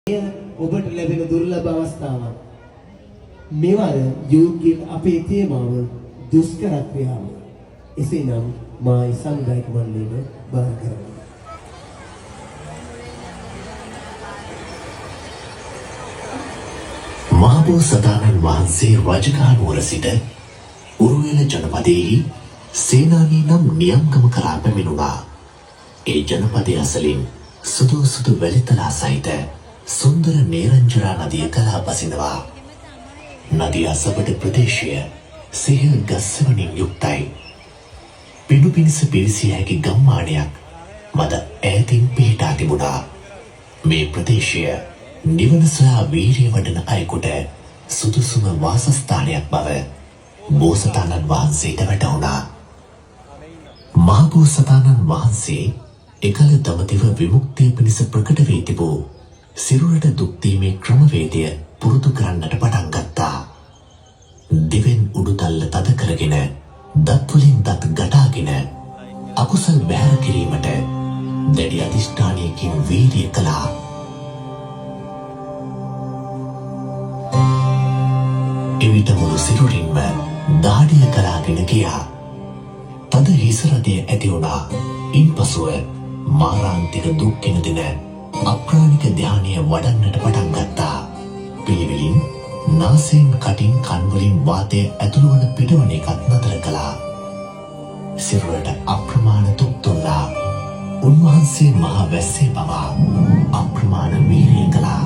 ඔබට ලැබෙන දුර්ලභ අවස්ථාවක්. මෙවර යෝග්‍ය අපේ තේමාව දුෂ්කර ක්‍රියාව. එසේනම් මා සංගායක මණ්ඩලයට බාර කරනවා. මහබෝසතාණන් වහන්සේ රජගහනුවර සිට උරුවෙල ජනපදයෙහි සේනානී නම් නියම්ගම කරා පැමිණුණා. ඒ ජනපදයේ අසලින් සුදු සුදු වැලිතලා සහිත සුන්දර නේරංජරා නදිය කලා බසිනවා. නදිය අසබඩ ප්‍රදේශය සිහිල් ගස්වලින් යුක්තයි. පිඩු පිණිස පිරිසිය හැකි ගම්මානයක් මද ඈතින් පිහිටා තිබුණා. මේ ප්‍රදේශය නිවන සොයා වීරිය වඩන අයෙකුට සුදුසුම වාසස්ථානයක් බව බෝසතාණන් වහන්සේට වැටහුණා. මහබෝසතාණන් වහන්සේ එකල දඹදිව විමුක්තිය පිණිස ප්‍රකට වී තිබූ සිරුරට දුක් දීමේ ක්‍රමවේදය පුරුදු කරන්නට පටන් ගත්තා. දිවෙන් උඩුතල්ල තද කරගෙන දත් වලින් දත් ගටාගෙන අකුසල් බැහැර කිරීමට දැඩි අධිෂ්ඨානයකින් වීරිය කළා. එවිට මුළු සිරුරින්ම දාඩිය කලාගෙන ගියා. තද හිසරදය ඇති වුණා. ඉන්පසුව මාරාන්තික දුක් කෙන දින අප්‍රාණික ධානය වඩන්නට පටන් ගත්තා. පිළිවෙලින් නාසයෙන් කටින් කන් වලින් වාතය ඇතුළු වන පිටවන එකත් නතර කළා. සිරුරට අප්‍රමාණ දුක් දුන්නා. උන්වහන්සේ මහා වැස්සේ පවා අප්‍රමාණ වීරිය කළා.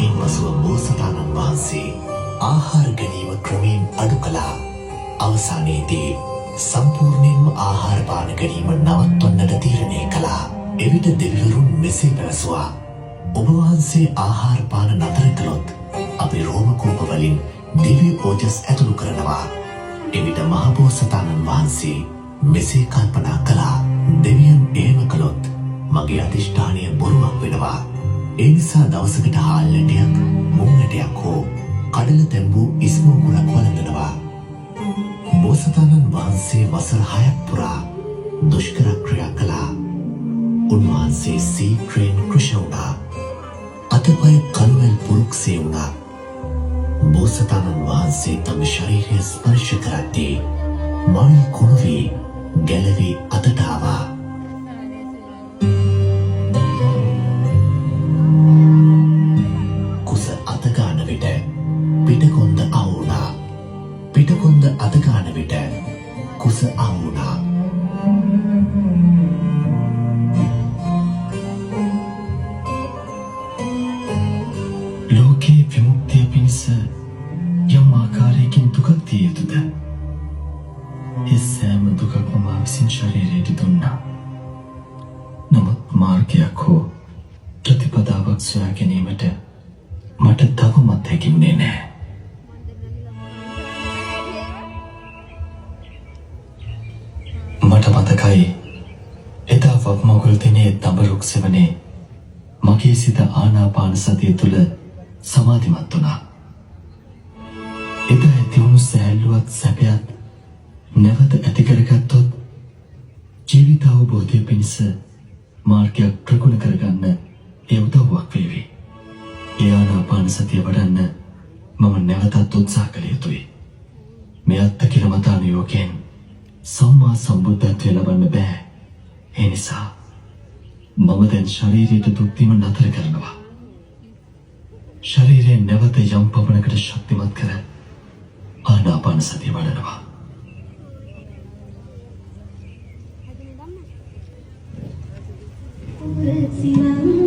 ඉන්පසුව බෝසතාණන් වහන්සේ ආහාර ගැනීම ක්‍රමයෙන් අඩු කළා. අවසානයේදී සම්පූර්ණයෙන්ම ආහාර පාන ගැනීම නවත්වන්නට තීරණය කළා. එවිට දෙවිවරුන් මෙසේ පැවසුවා: ඔබ වහන්සේ ආහාර පාන නතර කළොත් අපි රෝමකූප වලින් දිව්‍ය ඕජස් ඇතුළු කරනවා. එවිට මහබෝසතාණන් වහන්සේ මෙසේ කල්පනා කළා: දෙවියන් එහෙම කළොත් මගේ අධිෂ්ඨානය බොරුවක් වෙනවා. ඒ නිසා දවසකට හාල් නැටයක්, මුං නැටයක් හෝ කඩල තැඹූ ඉස්මෝකුලක් වළඳනවා. බෝසතාණන් වහන්සේ වසර 6ක් පුරා දුෂ්කර ක්‍රියා කළා. උන්වහන්සේ සීක්‍රයෙන් කෘෂ වුණා. අතපය කල්වැල් පුරුක්සේ වුණා. බෝසතාණන් වහන්සේ තම ශරීරය ස්පර්ශ කරද්දී මල් කුණු වී ගැලවී අතට ආවා. කුස අත ගන්න විට පිටකොන්ද අවුණා. පිටකොන්ද අත ගන්න විට කුස අවුණා. ලෝකේ විමුක්තිය පිණිස යම් ආකාරයකින් දුකක් දිය යුතුද? ඒ සෑම දුකක්ම මා විසින් ශරීරයට දුන්නා. නමුත් මාර්ගයක් හෝ ප්‍රතිපදාවක් සොයා ගැනීමට මට තවමත් හැකිවුණේ නැහැ. මට මතකයි එදා වග්මගුල් දිනේ දඹරුක් සෙවනේ මගේ සිත ආනාපාන සතිය තුළ සමාධිමත් වුණා. එදා ඇතිවුණු සෑල්ලුවත් සැපයත් නැවත ඇති කරගත්තොත් ජීවිත අවබෝධය පිණිස මාර්ගයක් ප්‍රගුණ කරගන්න ඒ උදව්වක් වේවි. ඒ ආනාපාන සතිය වඩන්න මම නැවතත් උත්සාහ කළ යුතුයි. මේ අත්කිලමතානුයෝගයෙන් සම්මා සම්බුද්ධත්වය ලබන්න බෑ. ඒ නිසා මම දැන් ශරීරයට දුක් දීම නතර කරනවා. ශරීරය නැවත යම් පමණකට ශක්තිමත් කර ආනාපාන සතිය වඩනවා. Silang